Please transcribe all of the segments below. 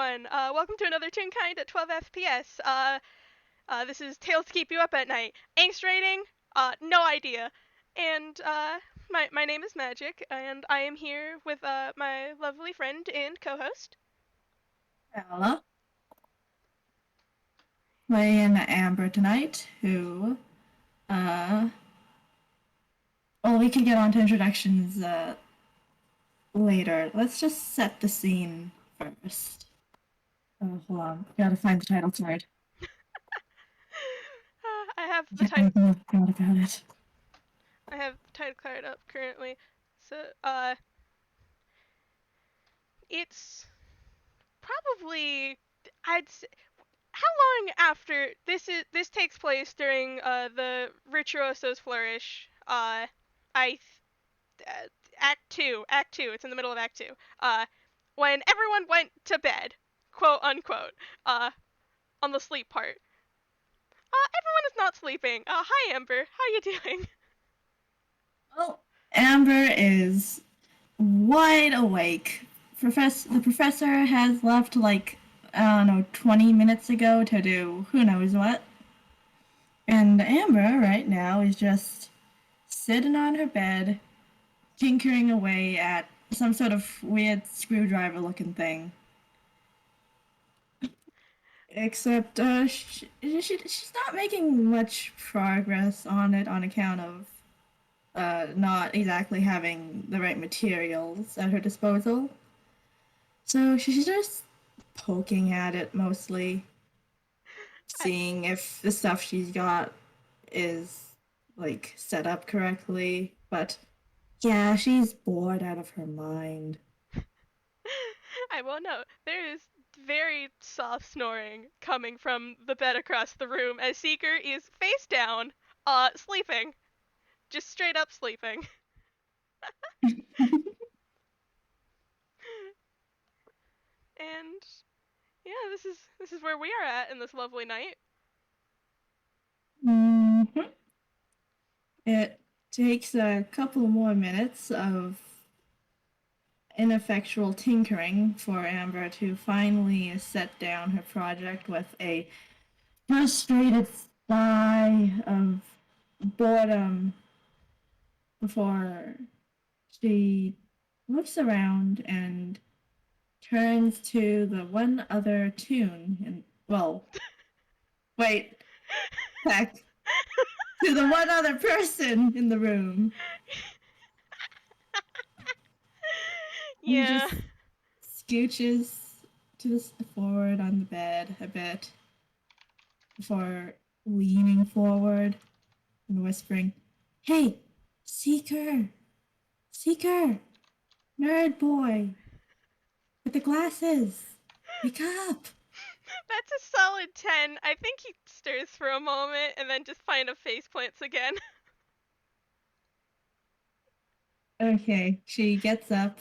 everyone. Welcome to another Toon Kind at 12 FPS. This is Tales to Keep You Up at Night. Angst rating? No idea. And, my name is Magic, and I am here with, my lovely friend and co-host. Tala. Playing Amber tonight, who, uh, well, we can get on to introductions, later. Let's just set the scene first. Oh, hold on. Gotta find the title card. I have the Yeah, title. I forgot about it. I have the title card up currently. So, it's probably, I'd say, how long after this takes place during the Virtuoso's Flourish? I Act two. It's in the middle of Act two. When everyone went to bed, quote unquote. On the sleep part. Everyone is not sleeping. Hi Amber, how you doing? Well, Amber is wide awake. The professor has left, like, I don't know, 20 minutes ago to do who knows what. And Amber, right now, is just sitting on her bed, tinkering away at some sort of weird screwdriver looking thing. Except she's not making much progress on it on account of not exactly having the right materials at her disposal. So she's just poking at it mostly, I, seeing if the stuff she's got is like set up correctly. But yeah, she's bored out of her mind. I will note there is very soft snoring coming from the bed across the room as Seeker is face down, sleeping, just straight up sleeping. And yeah, this is where we are at in this lovely night. Mm-hmm. It takes a couple more minutes of ineffectual tinkering for Amber to finally set down her project with a frustrated sigh of boredom before she looks around and turns to the one other tune and well wait heck to the one other person in the room and Yeah. just scooches to the forward on the bed a bit before leaning forward and whispering, "Hey, Seeker! Seeker! Nerd boy! With the glasses! Wake up!" That's a solid 10. I think he stirs for a moment and then just kind of face plants again. Okay, she gets up,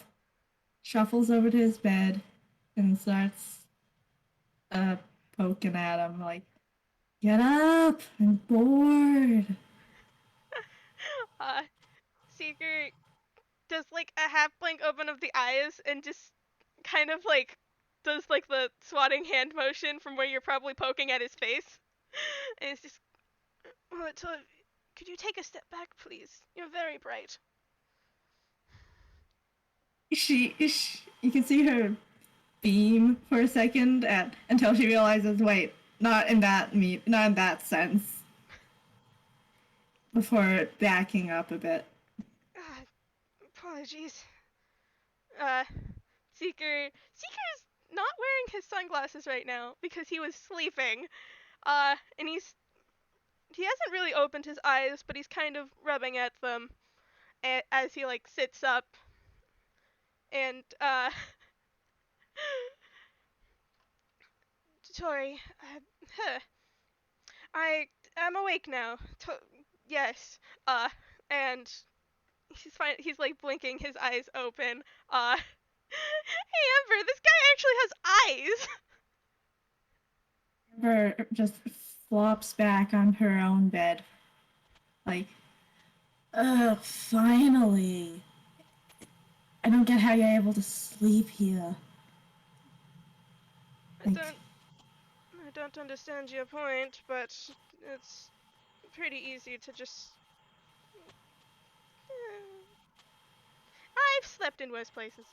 shuffles over to his bed, and starts uh poking at him like, "Get up! I'm bored." uh, Seeker does like a half blink open of the eyes and just kind of like does like the swatting hand motion from where you're probably poking at his face. And it's just, oh, so could you take a step back, please? You're very bright. You can see her beam for a second at until she realizes, wait, not in that sense. Before backing up a bit. Apologies. Uh, Seeker's not wearing his sunglasses right now because he was sleeping. And he hasn't really opened his eyes, but he's kind of rubbing at them as he like sits up and sorry. Huh. I'm awake now. Yes. And he's like blinking his eyes open. Hey Amber, this guy actually has eyes. Amber just flops back on her own bed. Like, finally. I don't get how you're able to sleep here. I Like, don't I don't understand your point, but it's pretty easy to just eh, I've slept in worse places.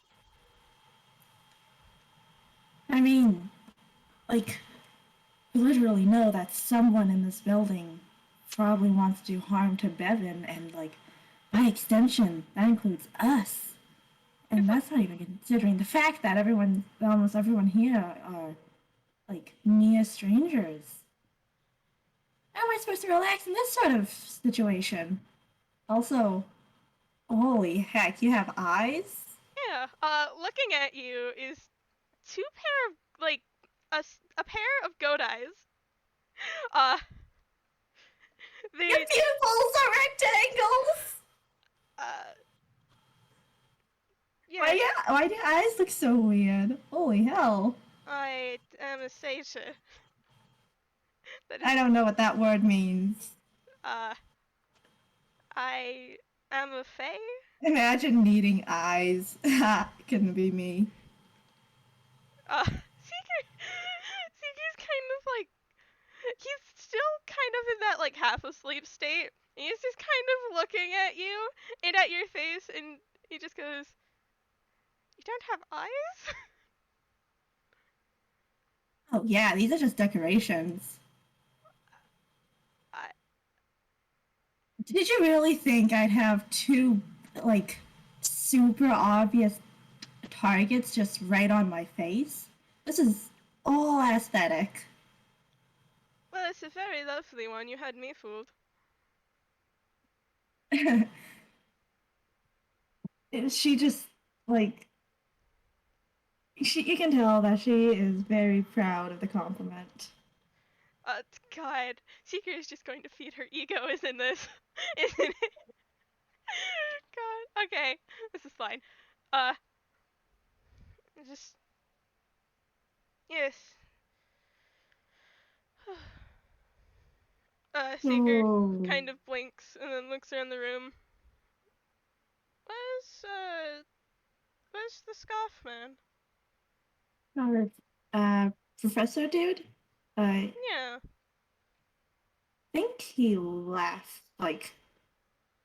I mean, like, we literally know that someone in this building probably wants to do harm to Bevan, and, like, by extension, that includes us. And If that's not even considering the fact that almost everyone here are, like, near strangers. How am I supposed to relax in this sort of situation? Also, holy heck, you have eyes? yeah, looking at you is two pair of like a pair of goat eyes. Uh, Your they pupils are rectangles! uh Why, yes, yeah, why do your eyes look so weird? Holy hell. I am a satyr. That I is don't know what that word means. uh I am a fae. Imagine needing eyes. Ha, couldn't be me. Seeker's kind of like he's still kind of in that like half asleep state. He's just kind of looking at you and at your face, and he just goes, "You don't have eyes?" Oh yeah, these are just decorations. I, Did you really think I'd have two, like, super obvious targets just right on my face? This is all aesthetic. well, it's a very lovely one. You had me fooled. She just, like, you can tell that she is very proud of the compliment. Uh, God, Seeker is just going to feed her ego, isn't this? Isn't it? God, okay, this is fine. Uh, just yes. Seeker Oh, kind of blinks and then looks around the room. Where's the scarf man? our professor dude. I Yeah. think he left like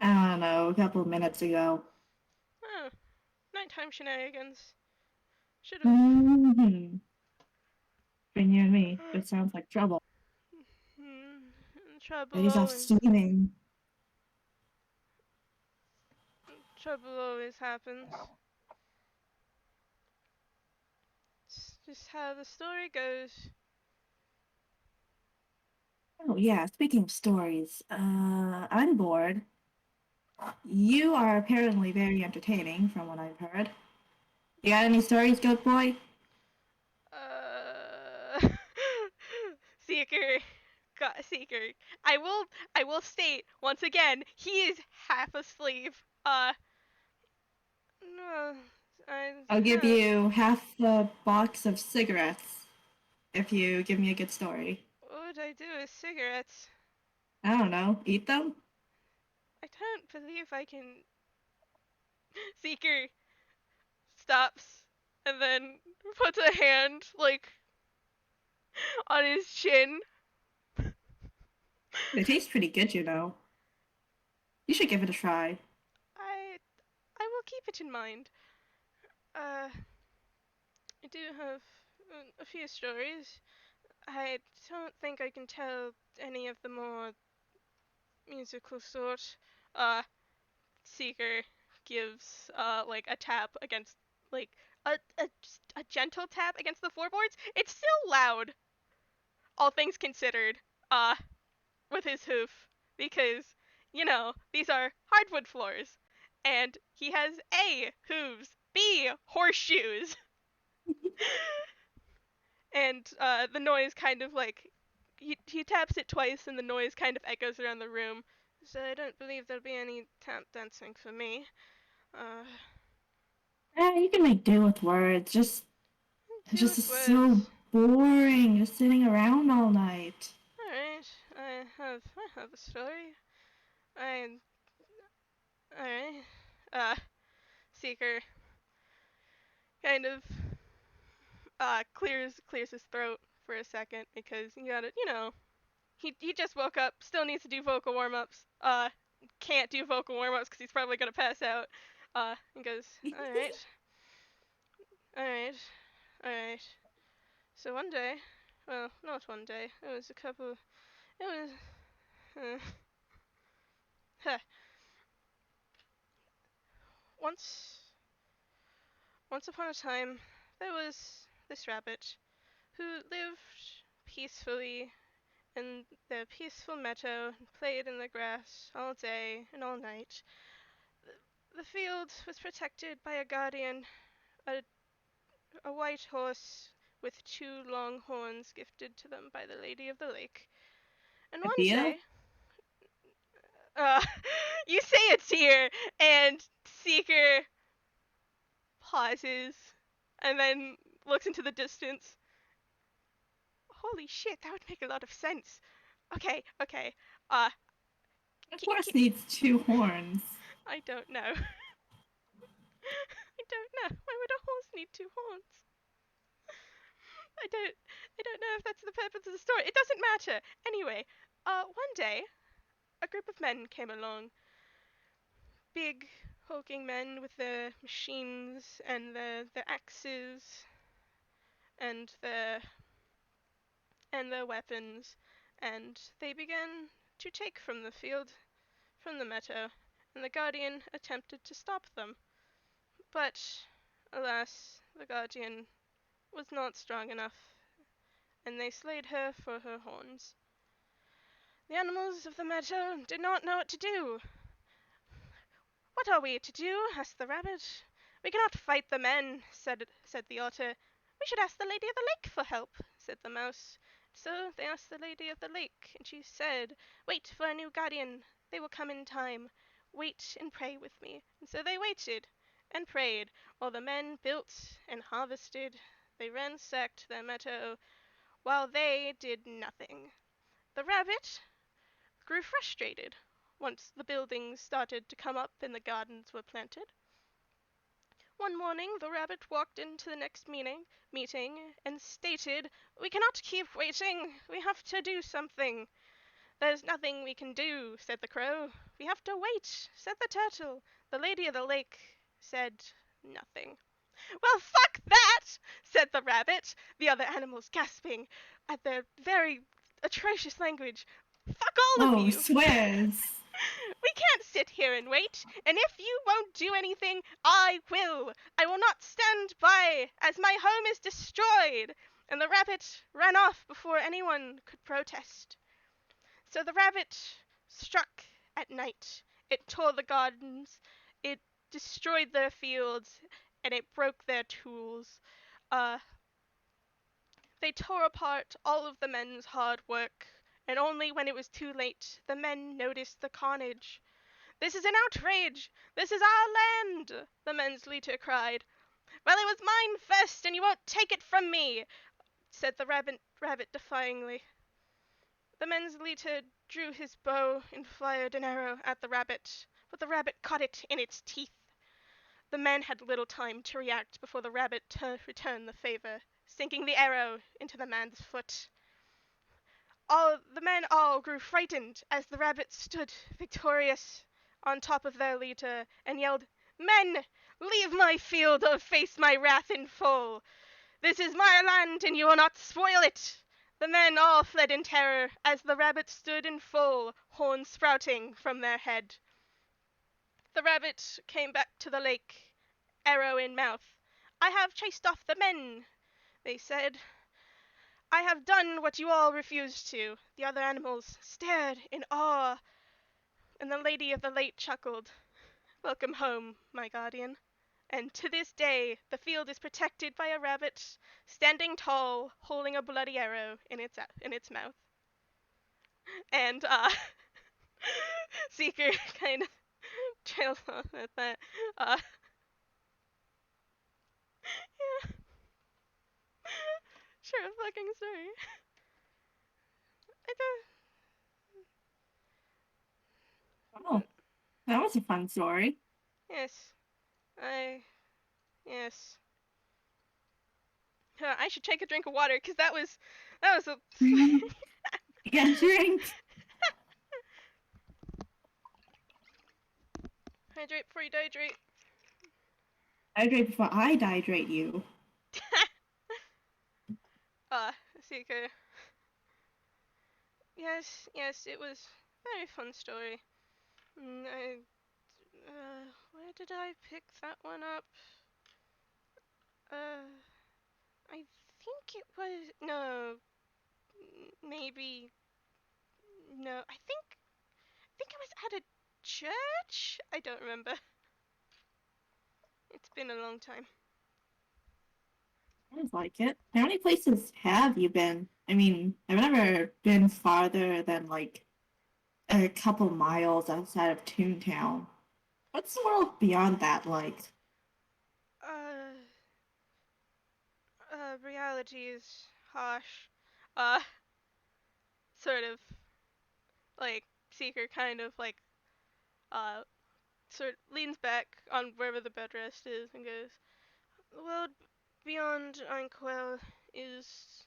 I don't know a couple of minutes ago. Oh, nighttime shenanigans. Should have. Mm-hmm. Between you and me, it sounds like trouble. Hmm. But Trouble he's off always. scheming. Trouble always happens. It's just how the story goes. Oh yeah, speaking of stories, I'm bored. You are apparently very entertaining, from what I've heard. You got any stories, Goat Boy? Uh. Seeker. God, Seeker. I will state once again, he is half asleep. No, I I'll give have. you half the box of cigarettes if you give me a good story. What would I do with cigarettes? I don't know, eat them? I don't believe I can. Seeker stops and then puts a hand like on his chin. They taste pretty good, you know. You should give it a try. I I will keep it in mind. Uh, I do have a few stories. I don't think I can tell any of the more musical sort. Uh, Seeker gives like a tap against like a gentle tap against the floorboards. It's still loud, all things considered. Uh, with his hoof because these are hardwood floors, and he has A hooves, B horseshoes, and the noise kind of like he taps it twice, and the noise kind of echoes around the room. So I don't believe there'll be any tap dancing for me. Uh, You can make do with words. It's do just with so words. boring just sitting around all night. All right, I have a story. I all right. Uh, Seeker kind of clears his throat for a second because you gotta, he just woke up, still needs to do vocal warm ups. Can't do vocal warm ups because he's probably gonna pass out. And goes, all right, all right. So one day, well, not one day. It was a couple. It was. Huh. Once, once upon a time, there was this rabbit who lived peacefully in the peaceful meadow and played in the grass all day and all night. The field was protected by a guardian, a, a white horse with two long horns gifted to them by the Lady of the Lake. And A one deal? day, uh, you say it's here, and Seeker pauses and then looks into the distance. Holy shit, that would make a lot of sense. Okay, okay. Uh, Of course needs two horns. I don't know. I don't know. Why would a horse need two horns? I don't I don't know if that's the purpose of the story. It doesn't matter. Anyway, one day a group of men came along. Big hulking men with their machines and their axes and their weapons, and they began to take from the field, from the meadow, and the guardian attempted to stop them. But alas, the guardian was not strong enough, and they slayed her for her horns. The animals of the meadow did not know what to do. What are we to do? Asked the rabbit. We cannot fight the men, said the otter. We should ask the Lady of the Lake for help, said the mouse. So they asked the Lady of the Lake, and she said, Wait for a new guardian. They will come in time. Wait and pray with me. And so they waited and prayed while the men built and harvested. They ransacked their meadow while they did nothing. The rabbit grew frustrated once the buildings started to come up and the gardens were planted. One morning the rabbit walked into the next meeting and stated, We cannot keep waiting. We have to do something. There's nothing we can do, said the crow. We have to wait, said the turtle. The Lady of the Lake said nothing. Well, fuck that, said the rabbit, the other animals gasping at their very atrocious language. Fuck all of Oh, you. swears. We can't sit here and wait, and if you won't do anything, I will. I will not stand by as my home is destroyed. And the rabbit ran off before anyone could protest. So the rabbit struck at night. It tore the gardens, it destroyed their fields, and it broke their tools. Uh, they tore apart all of the men's hard work, and only when it was too late the men noticed the carnage. This is an outrage! This is our land! The men's leader cried. Well, it was mine first, and you won't take it from me, said the rabbit defyingly. The men's leader drew his bow and fired an arrow at the rabbit, but the rabbit caught it in its teeth. The men had little time to react before the rabbit returned the favor, sinking the arrow into the man's foot. The men all grew frightened as the rabbit stood victorious on top of their leader and yelled, Men, leave my field or face my wrath in full. This is my land and you will not spoil it. The men all fled in terror as the rabbit stood in full, horns sprouting from their head. The rabbit came back to the lake, arrow in mouth. I have chased off the men, they said. I have done what you all refused to. The other animals stared in awe, and the Lady of the Lake chuckled. Welcome home, my guardian. And to this day, the field is protected by a rabbit, standing tall, holding a bloody arrow in its mouth. And Seeker kind of trails off at that. Yeah, sure, fucking story. I Oh, that was a fun story. yes, I yes. I should take a drink of water because that was a Get a drink. hydrate before you dehydrate. Hydrate before I dehydrate you. uh, Seeker. Yes, it was a very fun story. Where did I pick that one up? Uh, I think it was no, maybe no. I think it was at a church. I don't remember. It's been a long time. Sounds like it. How many places have you been? I mean, I've never been farther than like a couple miles outside of Toontown. What's the world beyond that like? Uh, reality is harsh. Uh, sort of like Seeker kind of like uh sort leans back on wherever the bed rest is and goes, the world beyond Inkwell is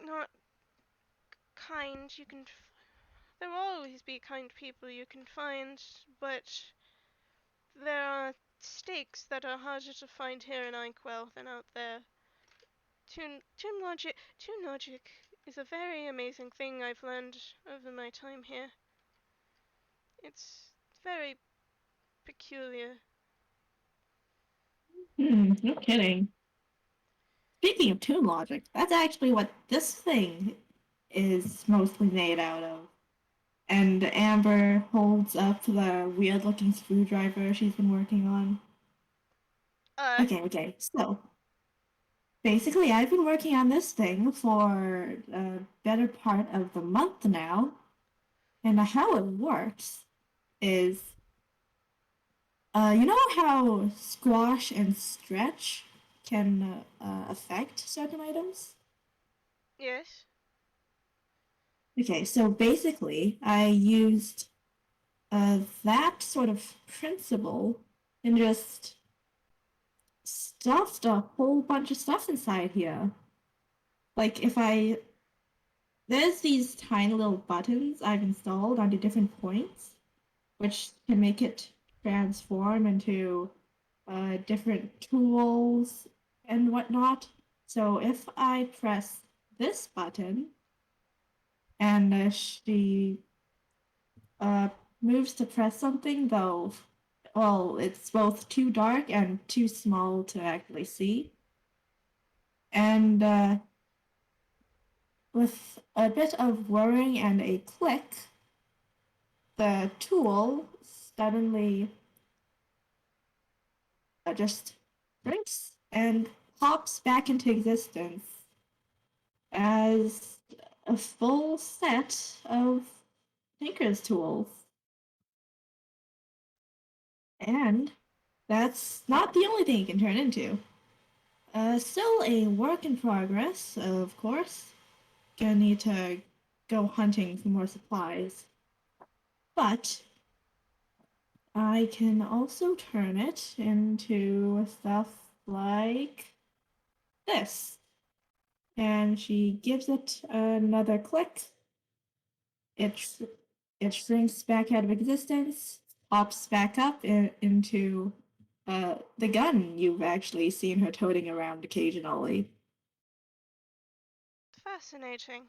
not kind. There will always be kind people you can find, but there are stakes that are harder to find here in Inkwell than out there. Toon logic is a very amazing thing I've learned over my time here. It's very peculiar. No kidding. Speaking of Toon logic, that's actually what this thing is mostly made out of. And Amber holds up the weird looking screwdriver she's been working on. Uh, Okay. So, basically, I've been working on this thing for a better part of the month now. And how it works is you know how squash and stretch can affect certain items? yes. Okay, so basically, I used that sort of principle and just stuffed a whole bunch of stuff inside here. Like if I there's these tiny little buttons I've installed onto different points, which can make it transform into different tools and whatnot. So if I press this button and she uh, moves to press something, though, well, it's both too dark and too small to actually see. And with a bit of whirring and a click, the tool suddenly just breaks and pops back into existence as a full set of Tinker's tools. And that's not the only thing it can turn into. Still a work in progress, of course. Gonna need to go hunting for more supplies. But I can also turn it into stuff like this. And she gives it another click. It it shrinks back out of existence, pops back up into the gun you've actually seen her toting around occasionally. Fascinating.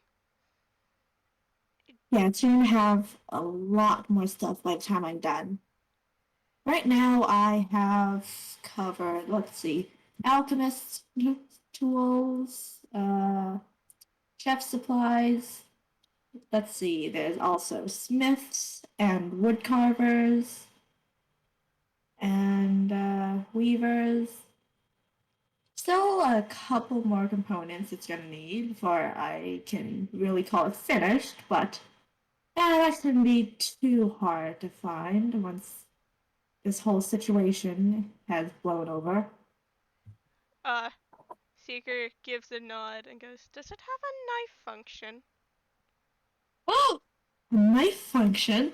Yeah, it's gonna have a lot more stuff by the time I'm done. Right now, I have covered, let's see, alchemist tools, chef supplies. Let's see, there's also smiths and wood carvers and weavers. Still a couple more components it's gonna need before I can really call it finished, but that shouldn't be too hard to find once this whole situation has blown over. Uh, Seeker gives a nod and goes, does it have a knife function? Oh! A knife function?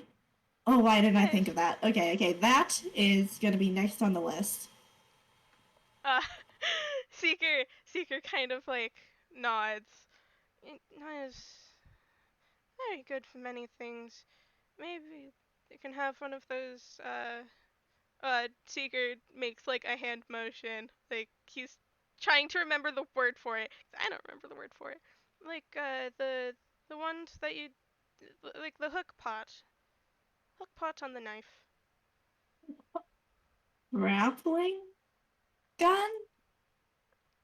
Oh, why didn't I Yay. think of that? Okay, okay, that is gonna be next on the list. Uh, Seeker kind of like nods. That is very good for many things. Maybe you can have one of those. Seeker makes like a hand motion, like he's trying to remember the word for it. I don't remember the word for it. Like the ones that you like the hook pot on the knife. Grappling gun?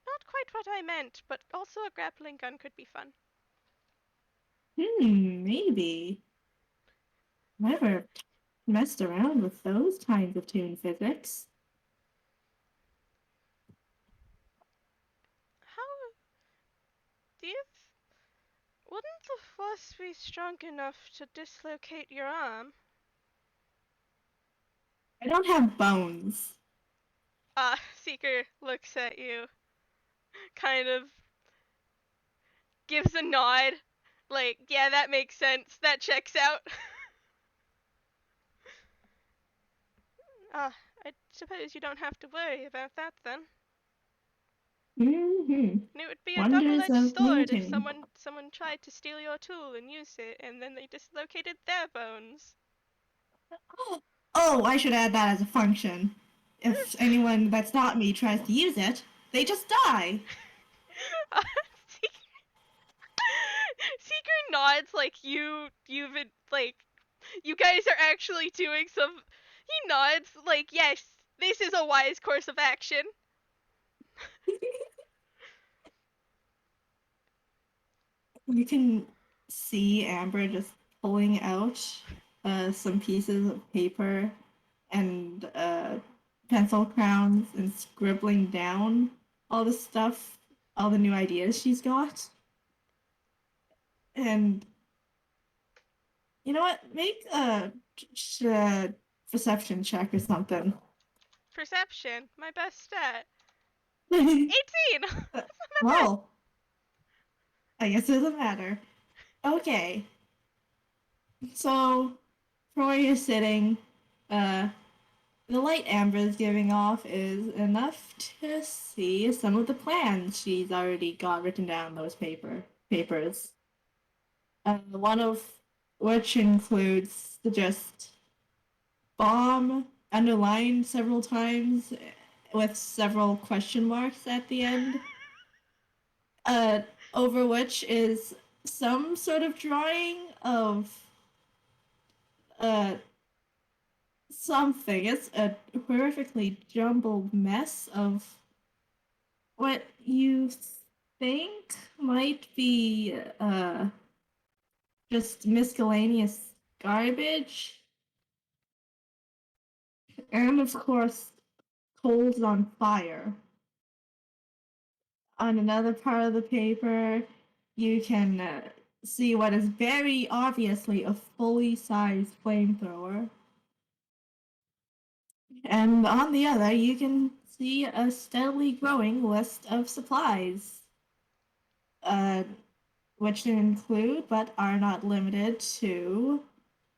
Not quite what I meant, but also a grappling gun could be fun. Maybe. Never messed around with those kinds of tune physics. How do you? Wouldn't the force be strong enough to dislocate your arm? I don't have bones. Seeker looks at you, kind of gives a nod, like, yeah, that makes sense. That checks out. I suppose you don't have to worry about that then. Mm-hmm. And it would be a Wonders double-edged of sword if muting. someone tried to steal your tool and use it, and then they dislocated their bones. Oh, I should add that as a function. If anyone that's not me tries to use it, they just die. uh, Seeker nods like you've like you guys are actually doing some. He nods like yes, this is a wise course of action. You can see Amber just pulling out some pieces of paper and pencil crowns and scribbling down all the stuff, all the new ideas she's got. And you know what? Make a perception check or something. Perception, my best stat. uh, 18. That's not that bad. well, I guess it doesn't matter. Okay, so from where you're sitting, uh, the light Amber is giving off is enough to see some of the plans she's already got written down in those papers. One of which includes the just bomb underlined several times with several question marks at the end. Uh, over which is some sort of drawing of uh something. It's a horrifically jumbled mess of what you think might be just miscellaneous garbage, and of course, coals on fire. On another part of the paper, you can see what is very obviously a fully sized flamethrower. And on the other, you can see a steadily growing list of supplies, uh, which include but are not limited to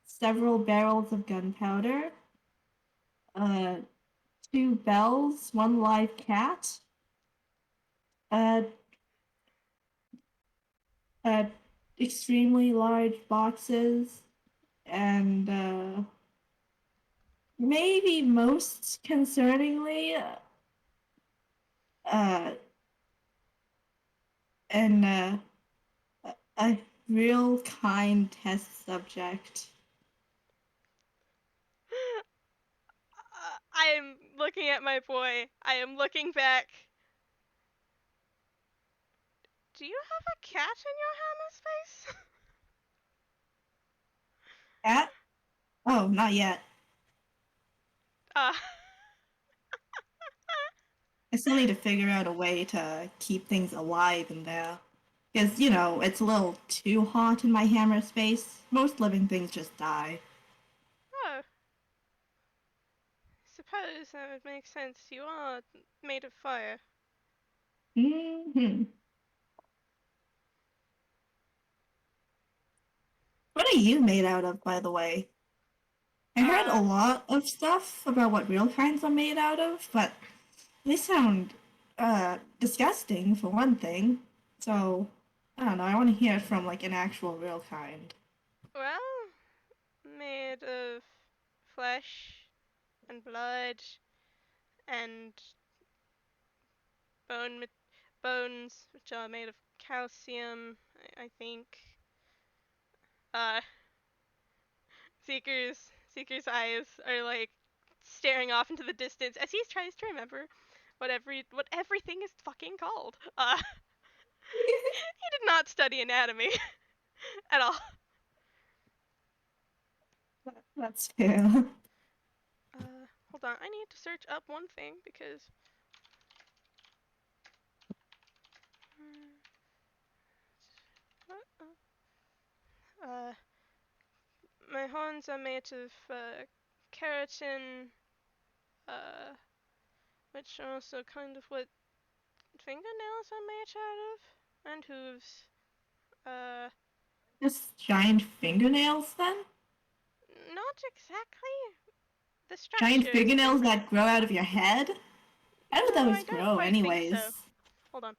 several barrels of gunpowder, uh, two bells, one live cat, uh, uh, extremely large boxes, and maybe most concerningly, uh, an a real kind test subject. I am looking at my boy. I am looking back. Do you have a cat in your hammer space? Cat? Oh, not yet. uh, I still need to figure out a way to keep things alive in there. Because, you know, it's a little too hot in my hammer space. Most living things just die. oh, suppose that would make sense. You are made of fire. Hmm. What are you made out of, by the way? I heard a Uh, lot of stuff about what real kinds are made out of, but they sound disgusting for one thing. So I don't know. I want to hear it from like an actual real kind. well, made of flesh and blood and bone bones, which are made of calcium, I think. Uh, Seeker's eyes are like staring off into the distance as he tries to remember what everything is fucking called. He did not study anatomy at all. That's fair. Hold on, I need to search up one thing because what? Uh, my horns are made of keratin, uh, which are also kind of what fingernails are made out of, and hooves. Uh, Just giant fingernails then? Not exactly. The Giant structure is fingernails different. that grow out of your head? How do No, I those don't grow, quite think so. anyways? Hold on.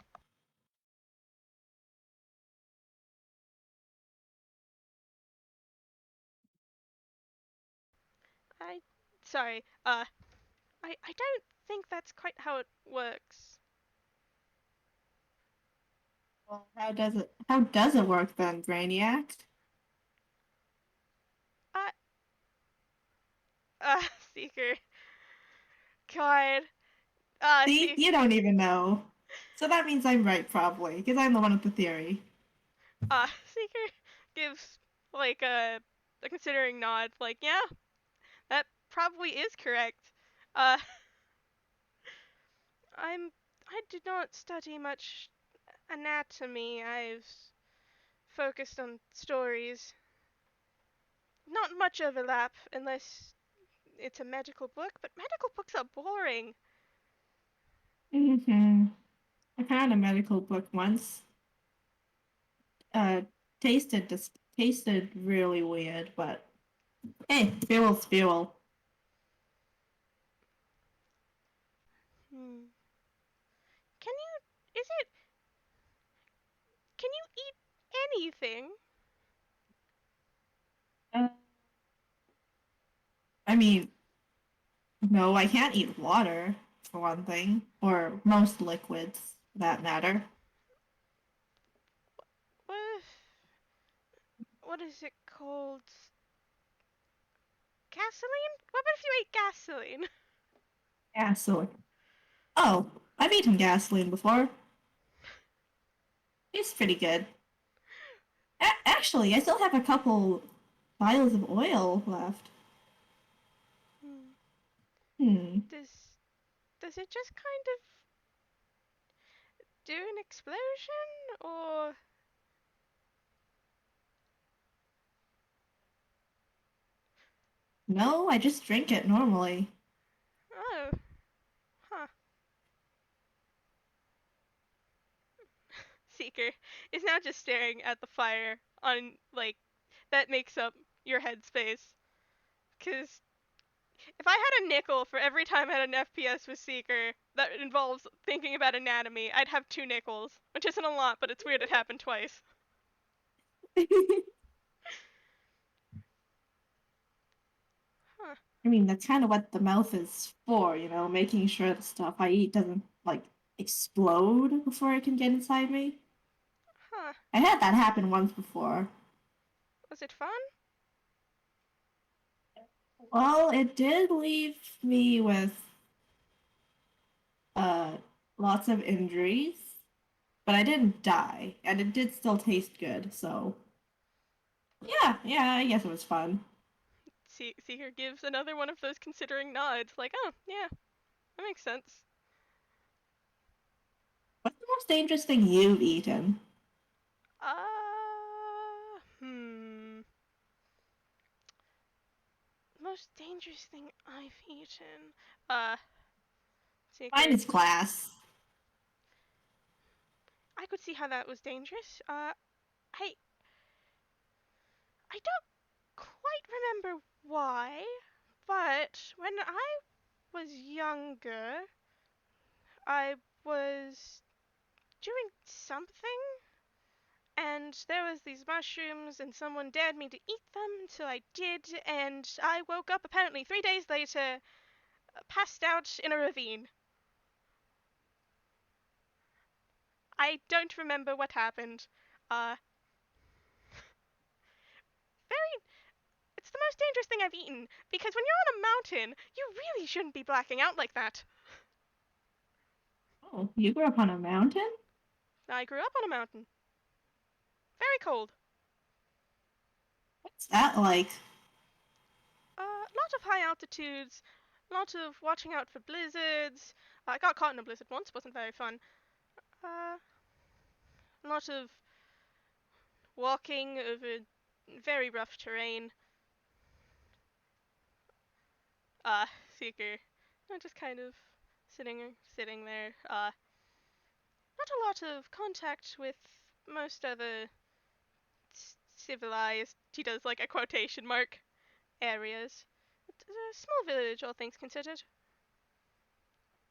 I, sorry. I don't think that's quite how it works. Well, how does it work then, Brainiac? Uh, uh, Seeker. God. See, Seeker. you don't even know. So that means I'm right, probably, because I'm the one with the theory. Seeker gives like a considering nod. Like, yeah, that probably is correct. Uh, I did not study much anatomy. I've focused on stories. Not much overlap unless it's a medical book, but medical books are boring. Mm-hmm. I found a medical book once. Uh, tasted really weird, but hey, fuel's fuel. Hmm. Can you, is it, can you eat anything? Uh, I mean, no, I can't eat water, for one thing, or most liquids, for that matter. What, what is it called? Gasoline? What if you ate gasoline? Gasoline. Oh, I've eaten gasoline before. It's pretty good. Actually, I still have a couple vials of oil left. Hmm. Hmm. Does, does it just kind of do an explosion? Or, No, I just drink it normally. oh, huh. Seeker is now just staring at the fire on, like, that makes up your headspace. Because if I had a nickel for every time I had an FPS with Seeker that involves thinking about anatomy, I'd have 2 nickels, which isn't a lot, but it's weird it happened twice. Huh. I mean, that's kind of what the mouth is for, making sure the stuff I eat doesn't, like, explode before it can get inside me. Huh. I had that happen once before. Was it fun? Well, it did leave me with uh, lots of injuries, but I didn't die, and it did still taste good, so yeah, yeah, I guess it was fun. Seeker gives another one of those considering nods, like, oh, yeah, that makes sense. What's the most dangerous thing you've eaten? Hmm. Most dangerous thing I've eaten. Uh, Mine Seeker. is glass. I could see how that was dangerous. I don't quite remember why, but when I was younger, I was doing something, and there was these mushrooms, and someone dared me to eat them, so I did, and I woke up apparently 3 days later, passed out in a ravine. I don't remember what happened. Uh, very. It's the most dangerous thing I've eaten, because when you're on a mountain, you really shouldn't be blacking out like that. Oh, you grew up on a mountain? I grew up on a mountain. Very cold. What's that like? Lot of high altitudes, lot of watching out for blizzards. I got caught in a blizzard once, wasn't very fun. Uh, a lot of walking over very rough terrain. Uh, Seeker, just kind of sitting there. Not a lot of contact with most other civilized. He does like a quotation mark areas. It's a small village, all things considered.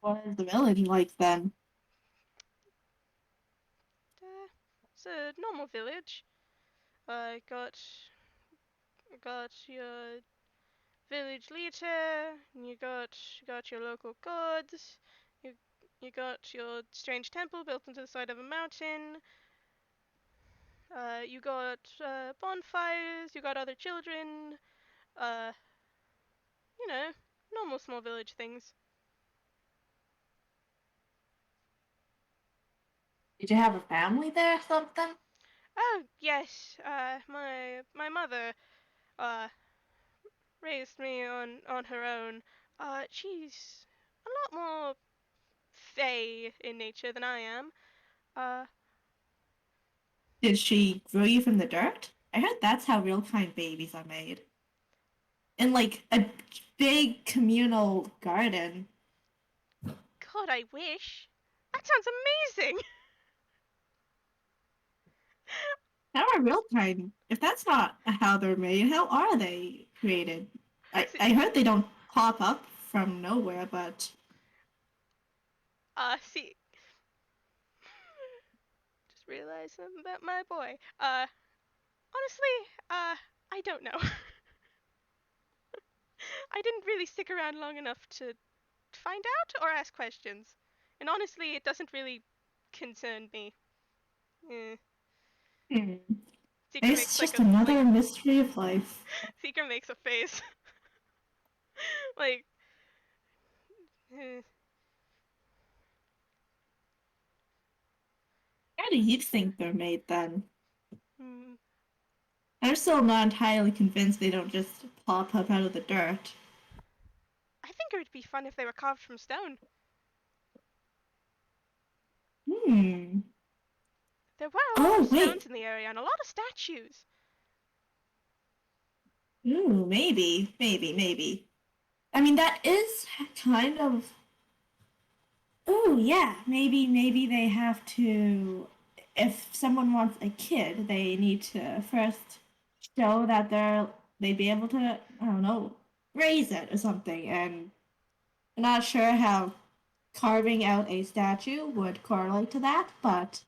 What is the village like then? It's a normal village. Got your village leader, and you got your local gods. You you got your strange temple built into the side of a mountain. You got bonfires. You got other children. Uh, you know, normal small village things. Did you have a family there or something? Oh yes, my mother uh raised me on her own. She's a lot more fey in nature than I am. Uh, Did she grow you from the dirt? I heard that's how real kind babies are made. In like a big communal garden. God, I wish. That sounds amazing. How are real kind? If that's not how they're made, how are they created? I, See, I heard they don't pop up from nowhere, but see, just realized something about my boy. Honestly, I don't know. I didn't really stick around long enough to find out or ask questions. And honestly, it doesn't really concern me. Eh. hmm, Seeker it's makes like just a another mystery of life. Seeker makes a face. like eh. How do you think they're made then? Hmm. I'm still not entirely convinced they don't just pop up out of the dirt. I think it would be fun if they were carved from stone. Hmm. There were a lot of Oh, stones wait. in the area and a lot of statues. Ooh, maybe. I mean, that is kind of. Ooh, yeah. Maybe they have to. If someone wants a kid, they need to first show that they'd be able to, I don't know, raise it or something. And I'm not sure how carving out a statue would correlate to that, but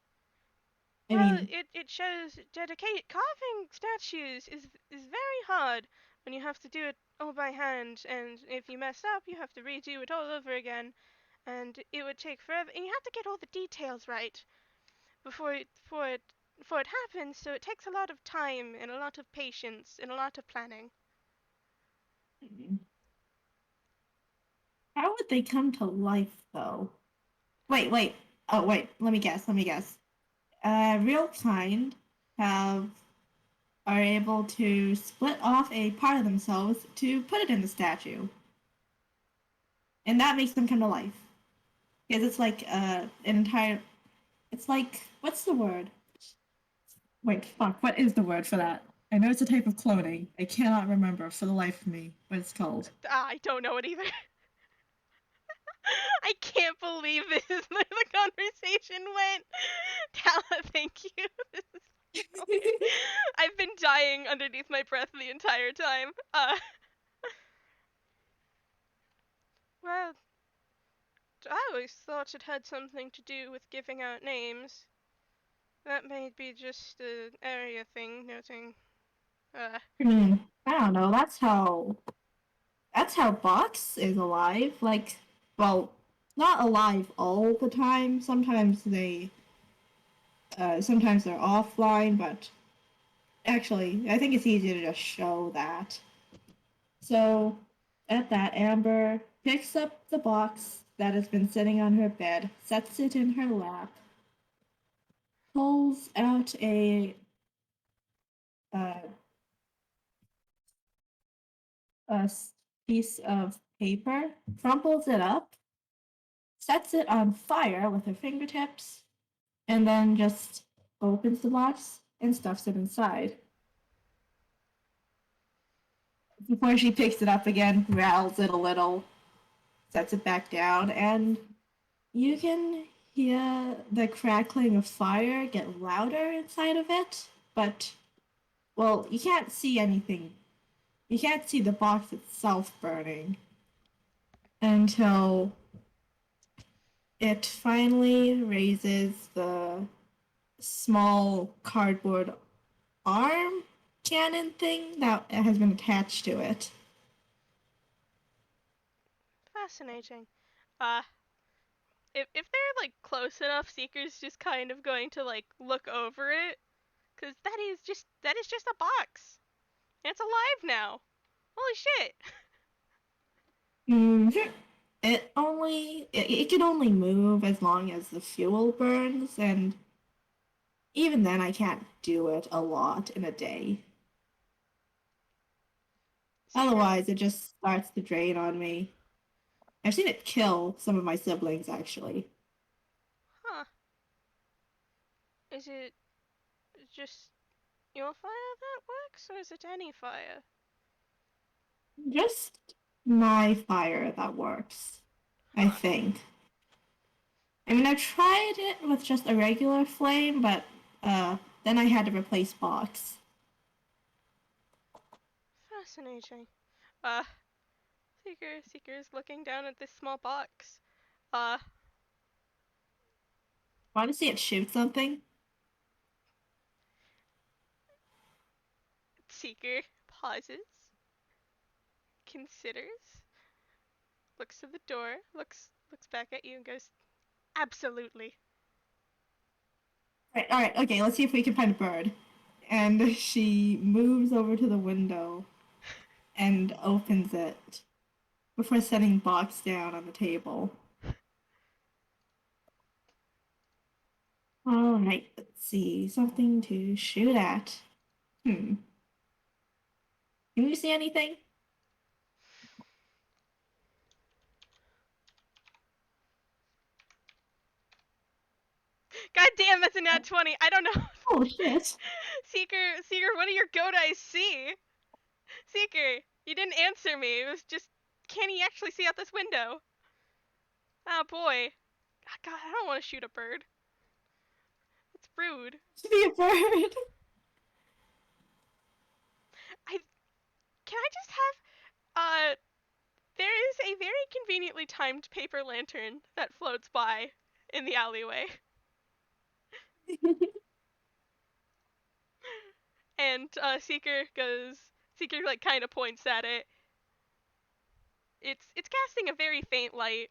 I Well, mean, it shows dedication. Carving statues is very hard when you have to do it all by hand, and if you mess up, you have to redo it all over again, and it would take forever. And you have to get all the details right before it happens. So it takes a lot of time and a lot of patience and a lot of planning. how would they come to life though? Wait. Oh, wait. Let me guess. Real kind have are able to split off a part of themselves to put it in the statue, and that makes them come to life. Because it's like an entire. It's like what's the word? Wait, fuck. What is the word for that? I know it's a type of cloning. I cannot remember for the life of me what it's called. I don't know it either. I can't believe this is where the conversation went. Tala, thank you. This is I've been dying underneath my breath the entire time. Well, I always thought it had something to do with giving out names. That may be just an area thing, noting. Uh, Hmm. I don't know. That's how Box is alive. Like, well, not alive all the time. Sometimes they're offline, but actually, I think it's easier to just show that. So, at that, Amber picks up the box that has been sitting on her bed, sets it in her lap, pulls out uh, a piece of paper, crumples it up, sets it on fire with her fingertips, and then just opens the box and stuffs it inside. Before she picks it up again, growls it a little, sets it back down, and you can hear the crackling of fire get louder inside of it, but, well, you can't see anything. You can't see the box itself burning until it finally raises the small cardboard arm cannon thing that has been attached to it. Fascinating. Uh, if they're like close enough, Seeker's just kind of going to like look over it, cause that is just a box. And it's alive now. Holy shit. Mm-hmm. It can only move as long as the fuel burns, and even then I can't do it a lot in a day. Seeker, Otherwise, it just starts to drain on me. I've seen it kill some of my siblings actually. huh? Is it just your fire that works, or is it any fire? Just my fire that works, I Huh? think. I mean, I tried it with just a regular flame, but then I had to replace box. Fascinating. Uh, Seeker's looking down at this small box. Uh, Want to see it shoot something? Seeker pauses, considers, looks to the door, looks back at you and goes, "Absolutely." All right, okay, let's see if we can find a bird. And she moves over to the window and opens it before setting box down on the table. All right, let's see. Something to shoot at. Hmm. Can you see anything? God damn, that's a nat 20. I don't know. Oh shit. Seeker, what do your goat eyes see? Seeker, you didn't answer me. It was just, can he actually see out this window? Oh boy. God, I don't want to shoot a bird. It's rude. Should be a bird. I can I just have there is a very conveniently timed paper lantern that floats by in the alleyway. And Seeker like kind of points at it. It's casting a very faint light.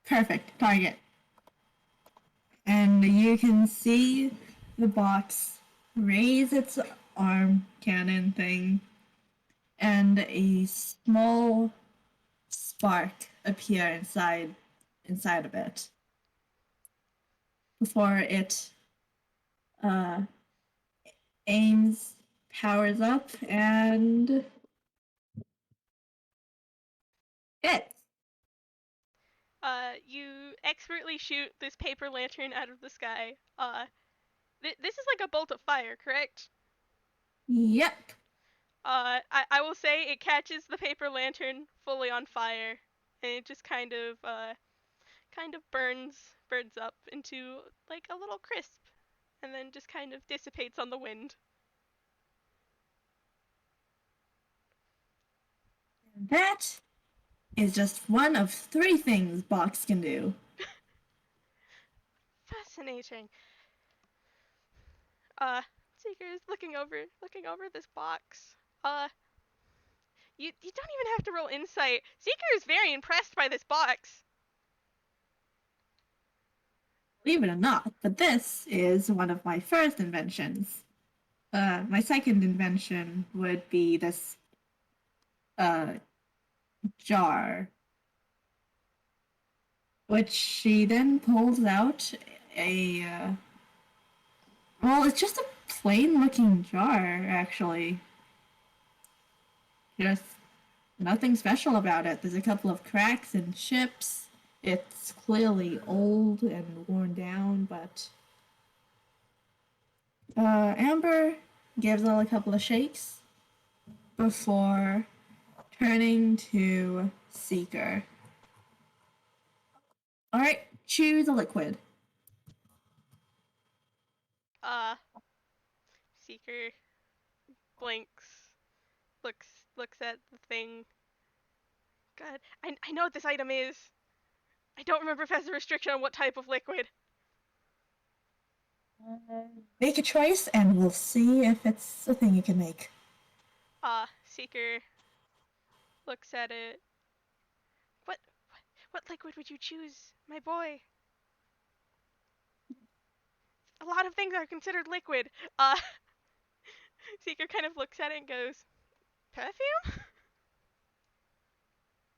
Perfect. Target. And you can see the box raise its arm cannon thing, and a small spark appear inside of it before it uh, aims, powers up, and hits. You expertly shoot this paper lantern out of the sky. This is like a bolt of fire, correct? Yep. I will say it catches the paper lantern fully on fire, and it just kind of burns up into like a little crisp, and then just kind of dissipates on the wind. That is just one of 3 things Box can do. Fascinating. Seeker is looking over this box. You don't even have to roll insight. Seeker is very impressed by this box. Believe it or not, but this is one of my first inventions. My second invention would be this uh, jar, which she then pulls out well, it's just a plain looking jar, actually. Just nothing special about it. There's a couple of cracks and chips. It's clearly old and worn down, but Amber gives it a couple of shakes before turning to Seeker. Alright, choose a liquid. Uh, Seeker blinks, looks at the thing. God, I know what this item is. I don't remember if it has a restriction on what type of liquid. Make a choice, and we'll see if it's a thing you can make. Seeker looks at it. What what liquid would you choose, my boy? A lot of things are considered liquid. Seeker kind of looks at it and goes, perfume?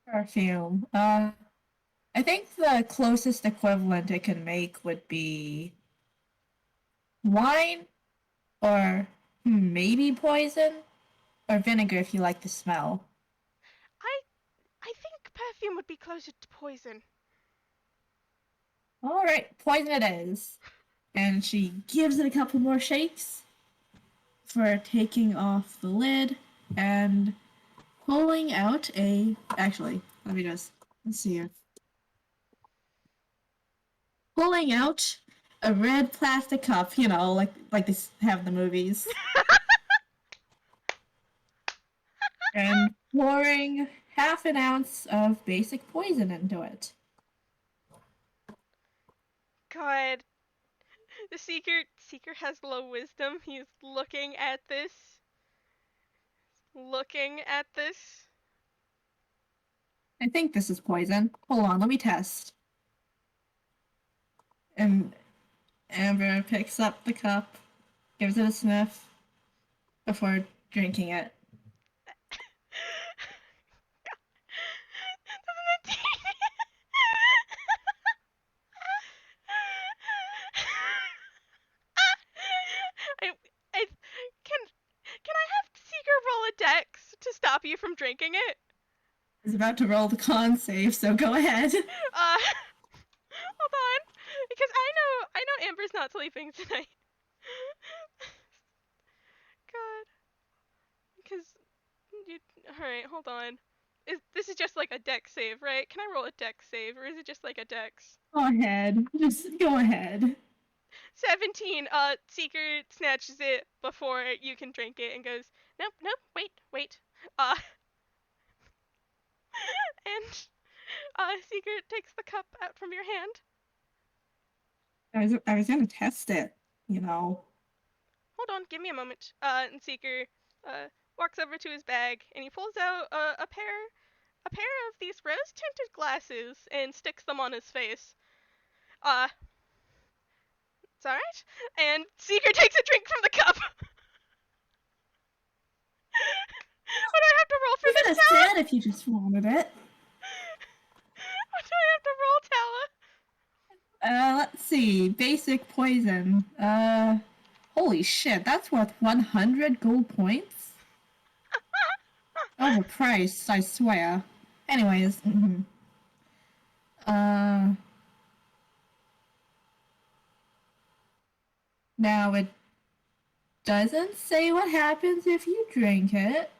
Perfume. I think the closest equivalent it can make would be wine or maybe poison or vinegar if you like the smell. I I think perfume would be closer to poison. All right, poison it is. And she gives it a couple more shakes for taking off the lid and pulling out a. Actually, let's see here. Pulling out a red plastic cup, like they have in the movies, and pouring half an ounce of basic poison into it. God, the Seeker has low wisdom. He's looking at this. Looking at this. I think this is poison. Hold on, let me test. And Amber picks up the cup, gives it a sniff before drinking it. Doesn't it I, I can I have Seeker roll a dex to stop you from drinking it? I was about to roll the con save, so go ahead. Hold on, because I know Amber's not sleeping tonight. God, because you. All right, hold on. This is just like a dex save, right? Can I roll a dex save, or is it just like a dex? Go ahead. Just go ahead. 17. Seeker snatches it before you can drink it and goes, nope, nope, wait. Uh, and Seeker takes the cup out from your hand. I was gonna test it, you know. Hold on, give me a moment. And Seeker walks over to his bag and he pulls out a pair of these rose tinted glasses and sticks them on his face. It's alright. And Seeker takes a drink from the cup. What do I have to roll for You could this, have Tala? said if you just wanted it. What do I have to roll, Tala? Let's see. Basic poison. Holy shit, that's worth 100 gold points? Overpriced, I swear. Anyways, now it doesn't say what happens if you drink it.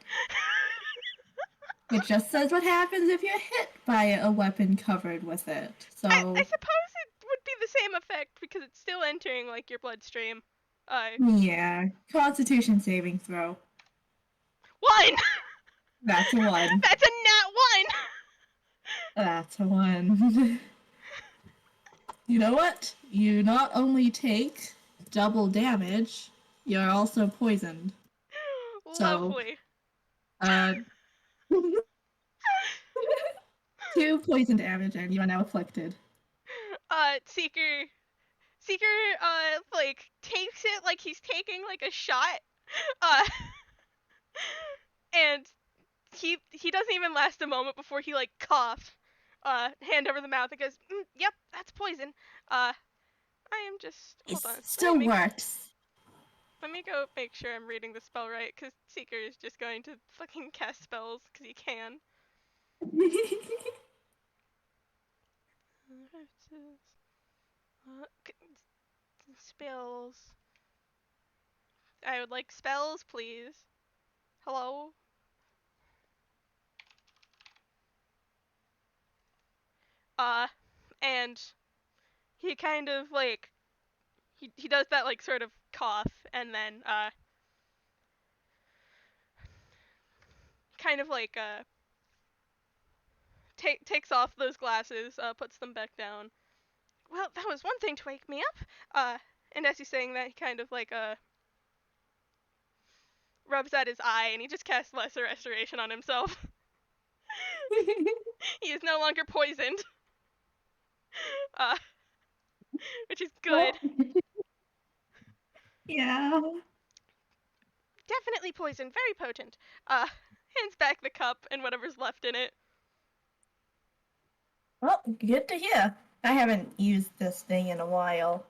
It just says what happens if you're hit by a weapon covered with it. So I suppose it would be the same effect because it's still entering like your bloodstream. yeah, Constitution saving throw. 1. That's a one. That's a nat one. That's a one. You know what? You not only take double damage, you're also poisoned. So, Lovely. uh, two poison damage, and you are now afflicted. Seeker Seeker like takes it like he's taking like a shot. Uh and he doesn't even last a moment before he like coughs. Hand over the mouth and goes, "Yep, that's poison." I am just It hold on. still works. Let me go make sure I'm reading the spell right, because Seeker is just going to fucking cast spells because he can. Spells. I would like spells, please. Hello? Uh, and he kind of like, he does that like sort of cough, and then, kind of like, takes off those glasses, puts them back down. Well, that was one thing to wake me up. And as he's saying that, he kind of like, rubs at his eye, and he just casts Lesser Restoration on himself. He is no longer poisoned. Uh, which is good. Well, yeah. Definitely poison, very potent. Hands back the cup and whatever's left in it. Well, good to hear. I haven't used this thing in a while.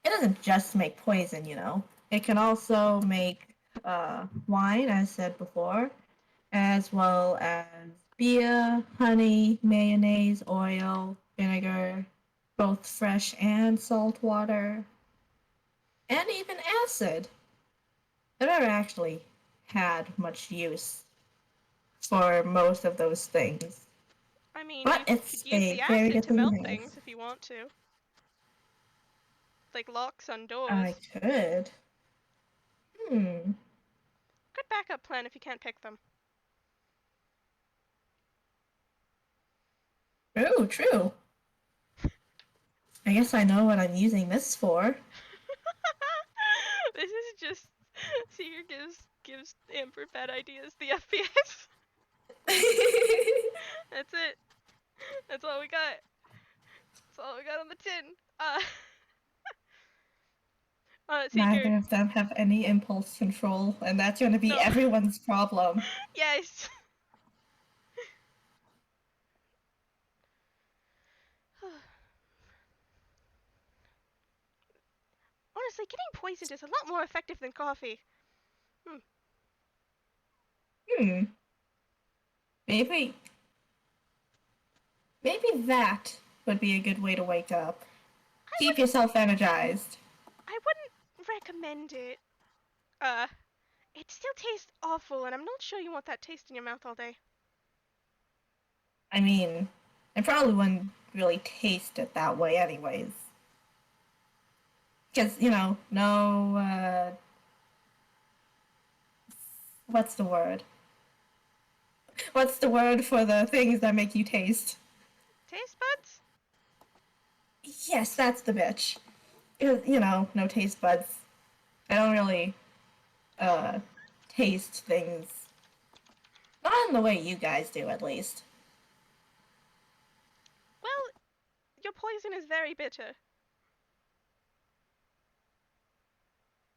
It doesn't just make poison, you know. It can also make wine, as said before, as well as beer, honey, mayonnaise, oil, vinegar, both fresh and salt water, and even acid. I've never actually had much use for most of those things, I mean, but you it's could use a the very acid good to thing melt to have. things if you want to. Like locks on I doors. could. Hmm. Good backup plan if you can't pick them. True, true. I guess I know what I'm using this for. This is just Seeker gives Amber bad ideas. The FPS. That's it. That's all we got. That's all we got on the tin. Seeker. Neither of them have any impulse control, and that's going to be No. everyone's problem. Yes. Honestly, getting poisoned is a lot more effective than coffee. Hmm. Maybe. Maybe that would be a good way to wake up. I Keep wouldn't. yourself energized. I wouldn't recommend it. Uh, it still tastes awful, and I'm not sure you want that taste in your mouth all day. I mean, I probably wouldn't really taste it that way, anyways. Because, you know, no, what's the word? What's the word for the things that make you taste? Taste buds? Yes, that's the bitch. You know, no taste buds. I don't really, uh, taste things. Not in the way you guys do, at least. Well, your poison is very bitter.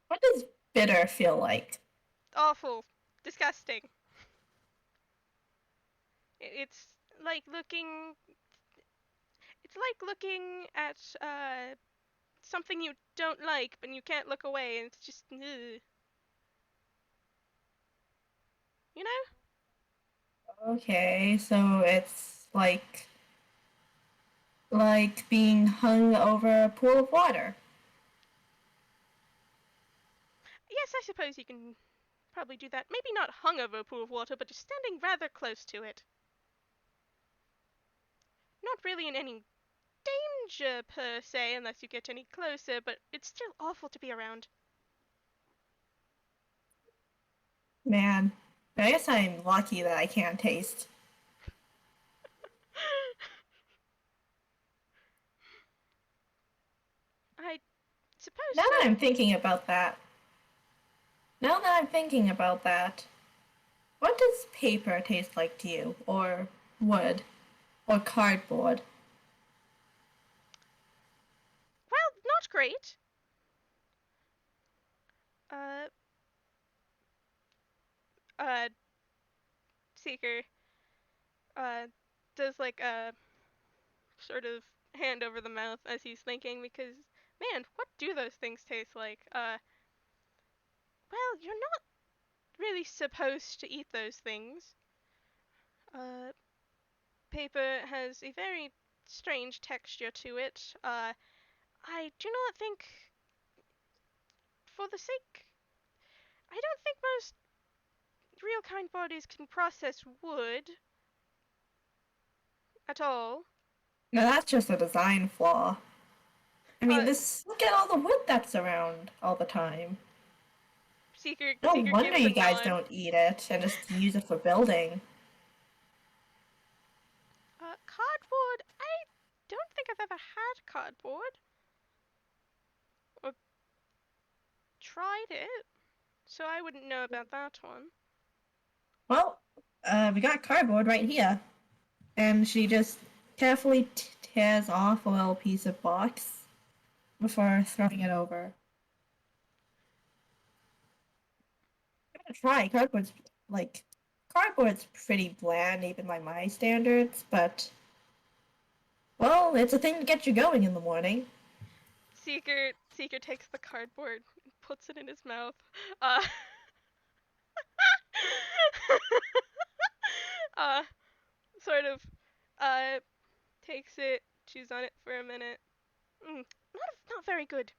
What does bitter feel like? Awful. Disgusting. It's like looking. It's like looking at something you don't like, but you can't look away, and it's just ugh. You know? Okay, so it's like being hung over a pool of water. Yes, I suppose you can probably do that. Maybe not hung over a pool of water, but just standing rather close to it. Not really in any danger per se, unless you get any closer, but it's still awful to be around. Man. I guess I'm lucky that I can't taste. I suppose Now that so. I'm thinking about that, now that I'm thinking about that, what does paper taste like to you? Or wood? Or cardboard? Well, not great. Uh, uh, Seeker, uh, does like a sort of hand over the mouth as he's thinking because, man, what do those things taste like? Well, you're not really supposed to eat those things. Uh, Paper has a very strange texture to it. I do not think, for the sake, I don't think most real kind bodies can process wood at all. Now that's just a design flaw. I mean, Uh, this look at all the wood that's around all the time. No Seeker wonder gives a you guys nod. don't eat it and just use it for building. Cardboard. I don't think I've ever had cardboard or tried it, so I wouldn't know about that one. Well, we got cardboard right here. And she just carefully tears off a little piece of box before throwing it over. I'm gonna try. Like, cardboard's pretty bland even by my standards, but, well, it's a thing to get you going in the morning. Seeker takes the cardboard and puts it in his mouth. Uh, uh, sort of, uh, takes it, chews on it for a minute. Not very good.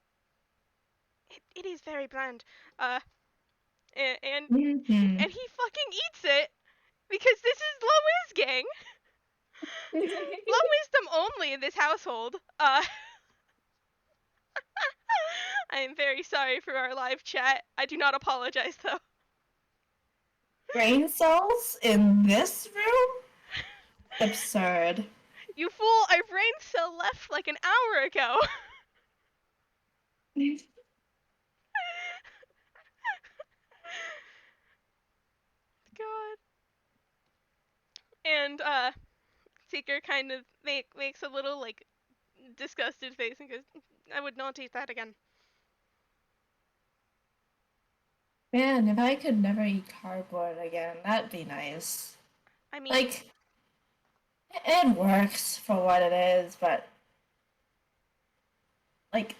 It is very bland. Uh, and, and Mm-hmm. and he fucking eats it because this is Low Wis Gang. Low wisdom only in this household. I am very sorry for our live chat. I do not apologize though. Brain cells in this room? Absurd. You fool! Our brain cell left like an hour ago. God. And Seeker kind of makes a little like disgusted face and goes, "I would not eat that again." Man, if I could never eat cardboard again, that'd be nice. I mean, Like, it works for what it is, but, like,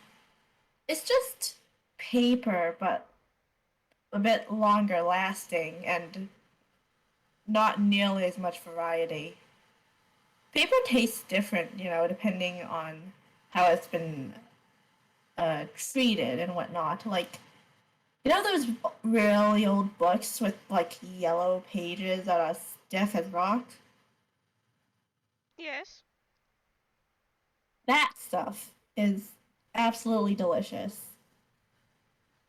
it's just paper, but a bit longer lasting and not nearly as much variety. Paper tastes different, depending on how it's been treated and whatnot. Like, those really old books with like yellow pages that are stiff as rock? yes. That stuff is absolutely delicious.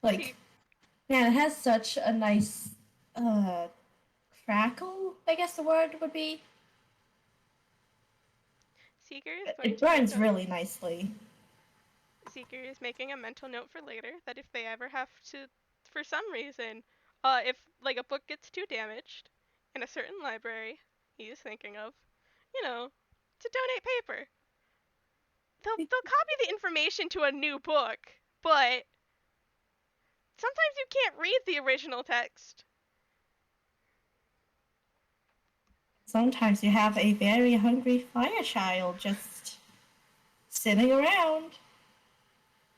Like, See, man, it has such a nice uh, crackle, I guess the word would be. Seeker is going It to make burns a really nicely. Seeker is making a mental note for later that if they ever have to, for some reason, if like a book gets too damaged in a certain library, he is thinking of, you know, to donate paper. They'll copy the information to a new book, but sometimes you can't read the original text. Sometimes you have a very hungry fire child just sitting around,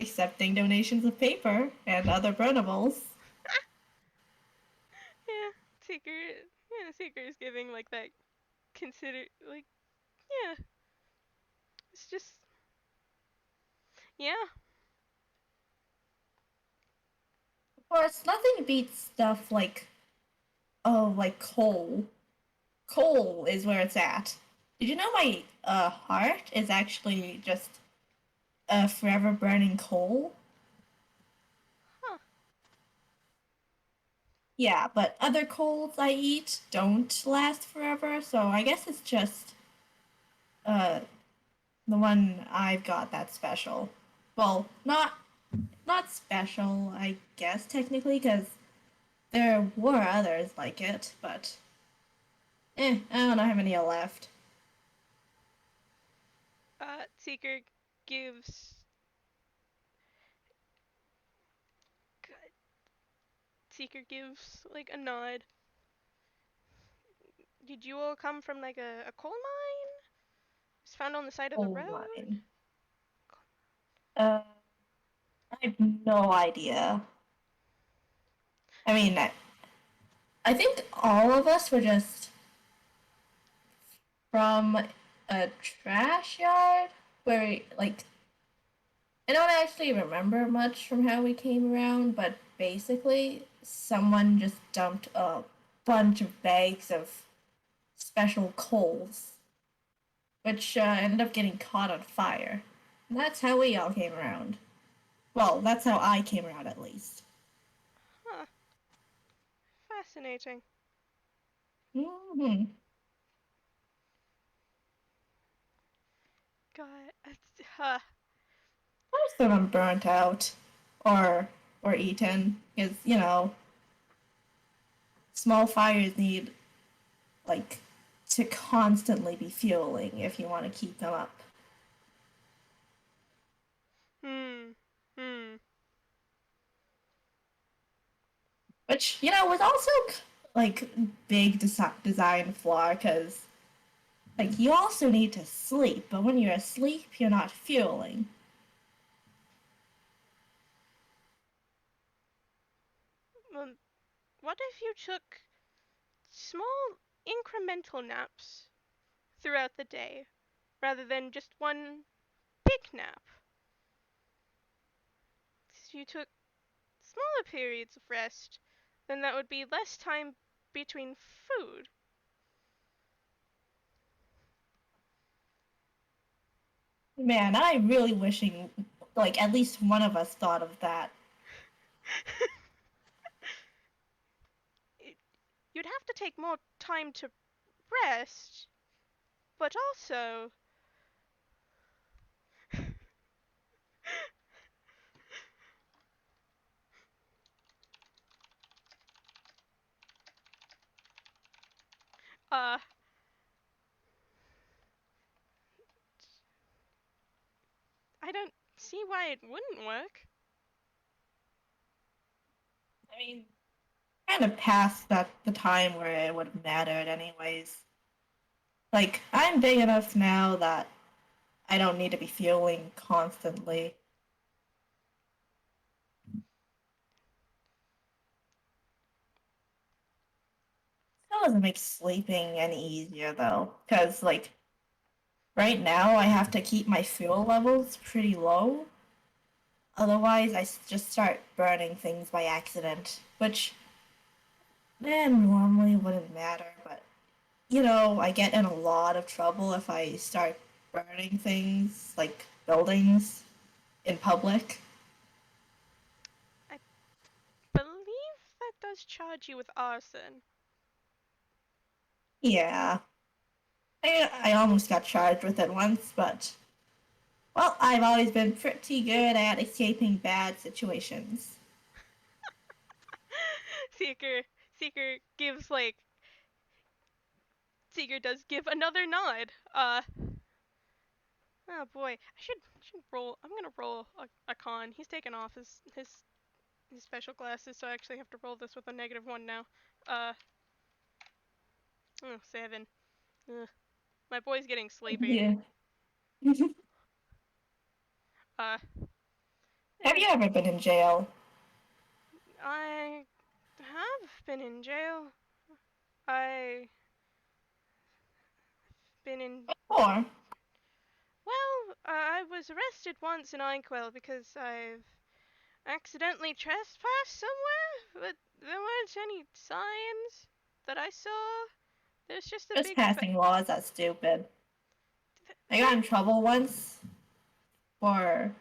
accepting donations of paper and other burnables. Yeah, Seeker is giving like that consider like yeah, it's just yeah. Of course, nothing beats stuff like, oh, like coal. Coal is where it's at. Did you know my heart is actually just a forever burning coal? Huh. Yeah, but other colds I eat don't last forever, so I guess it's just uh the one I've got that's special. Well, not special, I guess technically, because there were others like it, but I don't know how many are left. Seeker gives. Seeker gives like a nod. Did you all come from like a coal mine? It's found on the side of the Oh, road? mine. Uh, I have no idea. I mean, I think all of us were just from a trash yard where, like, I don't actually remember much from how we came around, but basically, someone just dumped a bunch of bags of special coals, which ended up getting caught on fire. And that's how we all came around. Well, that's how I came around, at least. Huh. Fascinating. Mm-hmm. God. Most of them burnt out, or eaten, because small fires need like to constantly be fueling if you want to keep them up. Hmm. Hmm. Which was also like big design flaw because like you also need to sleep, but when you're asleep, you're not fueling. Well, what if you took small incremental naps throughout the day rather than just one big nap? If you took smaller periods of rest, then that would be less time between food. Man, I really wishing like at least one of us thought of that. You'd have to take more time to rest, but also, uh, I don't see why it wouldn't work. I mean, kind of past the time where it would have mattered anyways. Like I'm big enough now that I don't need to be fueling constantly. That doesn't make sleeping any easier though, because like right now I have to keep my fuel levels pretty low. Otherwise, I just start burning things by accident, which normally wouldn't matter. But I get in a lot of trouble if I start burning things like buildings in public. I believe that does charge you with arson. Yeah, I almost got charged with it once, but well, I've always been pretty good at escaping bad situations. Seeker, Seeker gives like Seeker does give another nod. Oh boy, I should roll. I'm gonna roll a con. He's taken off his special glasses, so I actually have to roll this with a -1 now. Uh, oh, 7. Ugh. My boy's getting sleepy. Yeah. Uh, Have eh, you ever been in jail? I have been in jail. I been in. Or Well, I was arrested once in Inkwell because I've accidentally trespassed somewhere, but there weren't any signs that I saw. There's just a just big passing laws that's stupid. I got in there. trouble once for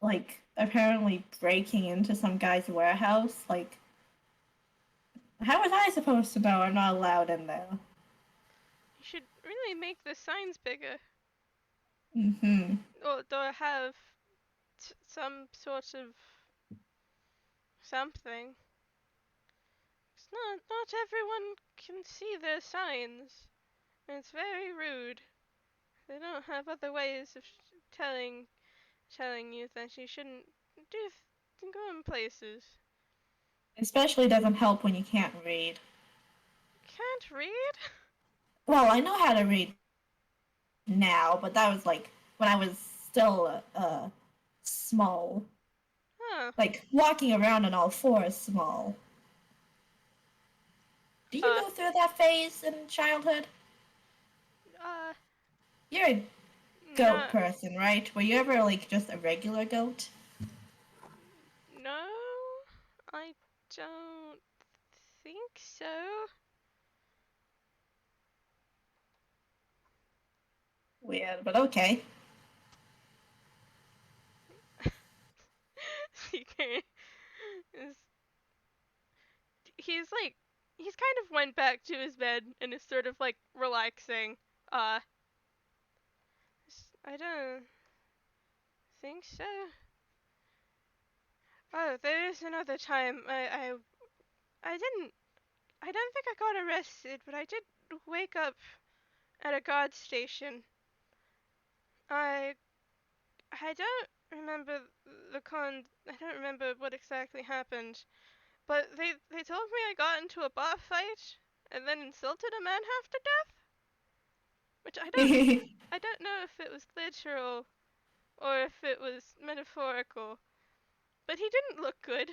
like apparently breaking into some guy's warehouse. Like How was I supposed to know I'm not allowed in there? You should really make the signs bigger, Mm-hmm. or have some sort of something. It's not everyone can see their signs. And it's very rude. They don't have other ways of telling telling you that you shouldn't go in places. Especially doesn't help when you can't read. Can't read? Well, I know how to read now, but that was like when I was still small. Huh. Like walking around on all fours small. Do you Uh, go through that phase in childhood? uh, You're a goat no, person, right? Were you ever like just a regular goat? no, I don't think so. Weird, but okay. Seeker is he's like he's kind of went back to his bed and is sort of like relaxing. Uh, I don't think so. Oh, there's another time I didn't I don't think I got arrested, but I did wake up at a guard station. I I don't remember I don't remember what exactly happened, but they told me I got into a bar fight and then insulted a man half to death, which I don't know if it was literal or if it was metaphorical, but he didn't look good.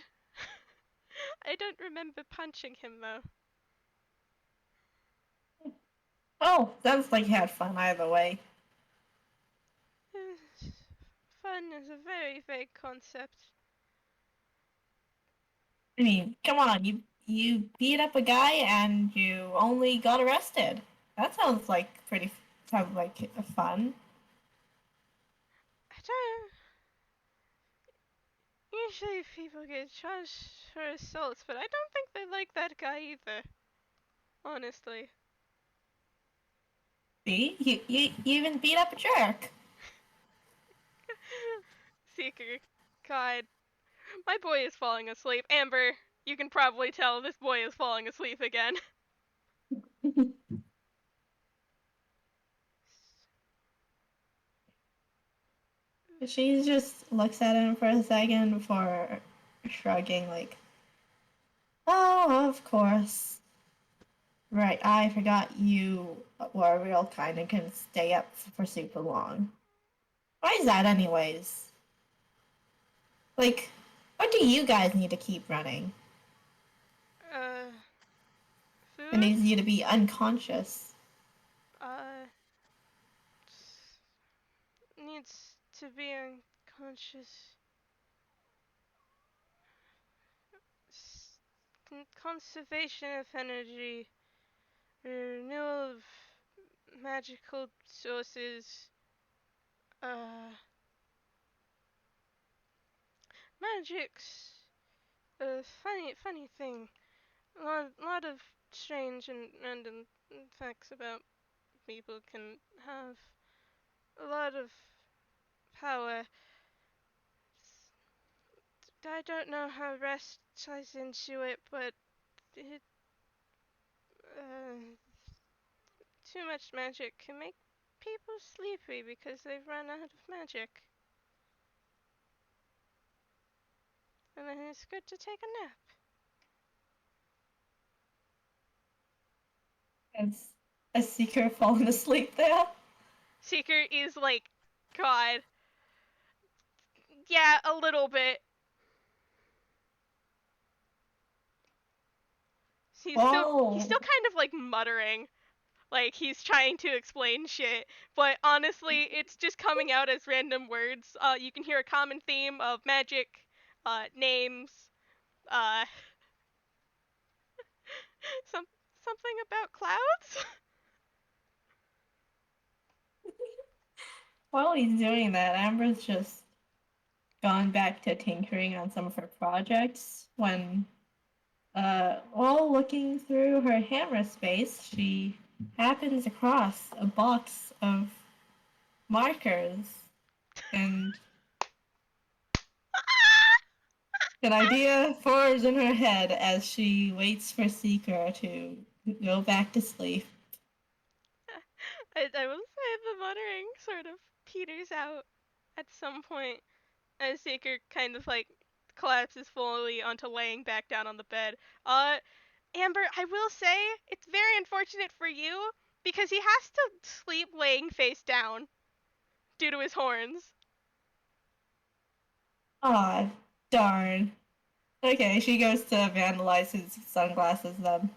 I don't remember punching him though. Oh, sounds like you had fun either way. Fun is a very vague concept. I mean, come on, you beat up a guy and you only got arrested. That sounds like fun. I don't. Usually people get charged for assaults, but I don't think they like that guy either. Honestly. See, you even beat up a jerk. Seeker. God. My boy is falling asleep. Amber, you can probably tell this boy is falling asleep again. She just looks at him for a second before shrugging, like, "Oh, of course. Right, I forgot you were real kind and can stay up for super long. Why is that, anyways? Like, what do you guys need to keep running? Uh, It food? needs you to be unconscious. Uh, needs to be unconscious. Conservation of energy. Renewal of magical sources. Uh, magic's a funny thing. Lot of strange and random facts about people can have a lot of power. I don't know how rest ties into it, but it, uh, too much magic can make people sleepy because they've run out of magic. And then it's good to take a nap. As a seeker falling asleep there. Seeker is like, God, yeah, a little bit. He's Whoa. still kind of like muttering, like he's trying to explain shit, but honestly, it's just coming out as random words. You can hear a common theme of magic, names, uh, some something about clouds. While he's doing that, Amber's just gone back to tinkering on some of her projects when While looking through her hammer space, she happens across a box of markers and an idea forms in her head as she waits for Seeker to go back to sleep. I will say the muttering sort of peters out at some point as Seeker kind of like collapses fully onto laying back down on the bed. Amber, I will say it's very unfortunate for you because he has to sleep laying face down due to his horns. Aw, darn. Okay, she goes to vandalize his sunglasses then.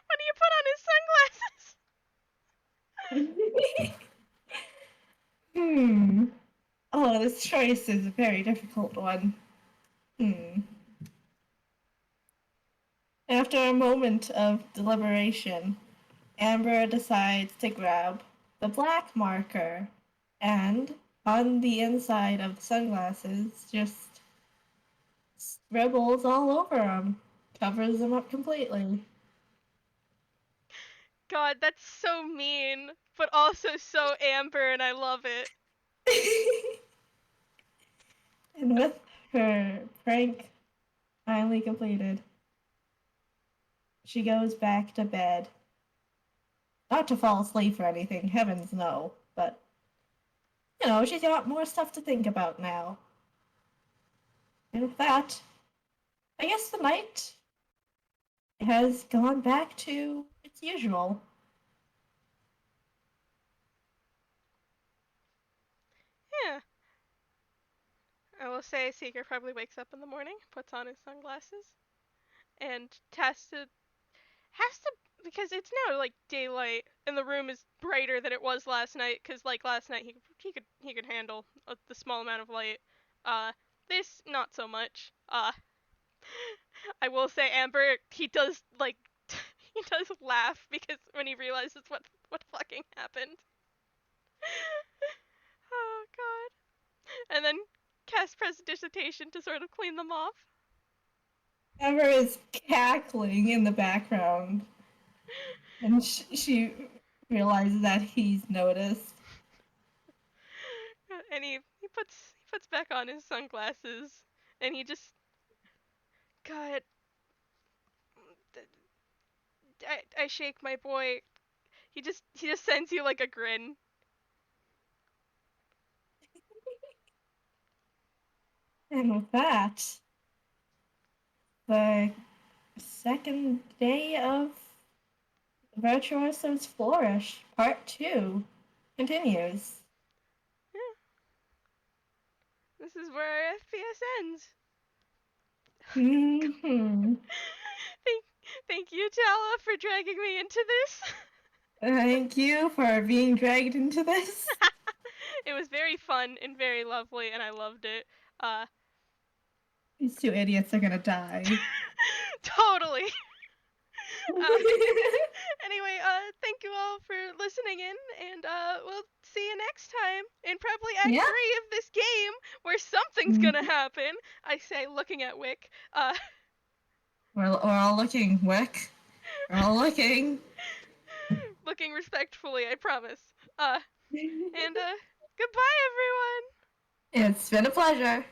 When do you put on his sunglasses? Hmm. Oh, this choice is a very difficult one. Hmm. After a moment of deliberation, Amber decides to grab the black marker and, on the inside of the sunglasses, just scribbles all over them, covers them up completely. God, that's so mean, but also so Amber, and I love it. And with her prank finally completed, she goes back to bed. Not to fall asleep or anything, heavens no, but she's got more stuff to think about now. And with that, I guess the night has gone back to its usual. Yeah. I will say Seeker probably wakes up in the morning, puts on his sunglasses, and has to because it's now like daylight and the room is brighter than it was last night because like last night he could handle the small amount of light. Uh, this not so much. I will say Amber he does like he does laugh because when he realizes what fucking happened. Oh god. And then cast prestidigitation to sort of clean them off. Amber is cackling in the background, and she realizes that he's noticed. And he puts back on his sunglasses and he just God I shake my boy. He just sends you like a grin. And with that, the second day of Virtuoso's Flourish, Part 2, continues. Yeah, this is where our FPS ends. Mm-hmm. thank thank you, Tala, for dragging me into this. Thank you for being dragged into this. It was very fun and very lovely, and I loved it. Uh, These two idiots are gonna die. totally. Uh, anyway, thank you all for listening in, and we'll see you next time in probably Act Yeah. 3 of this game where something's gonna happen. I say, looking at Wick. We're all looking, Wick. We're all looking. Looking respectfully, I promise. And goodbye, everyone. It's been a pleasure.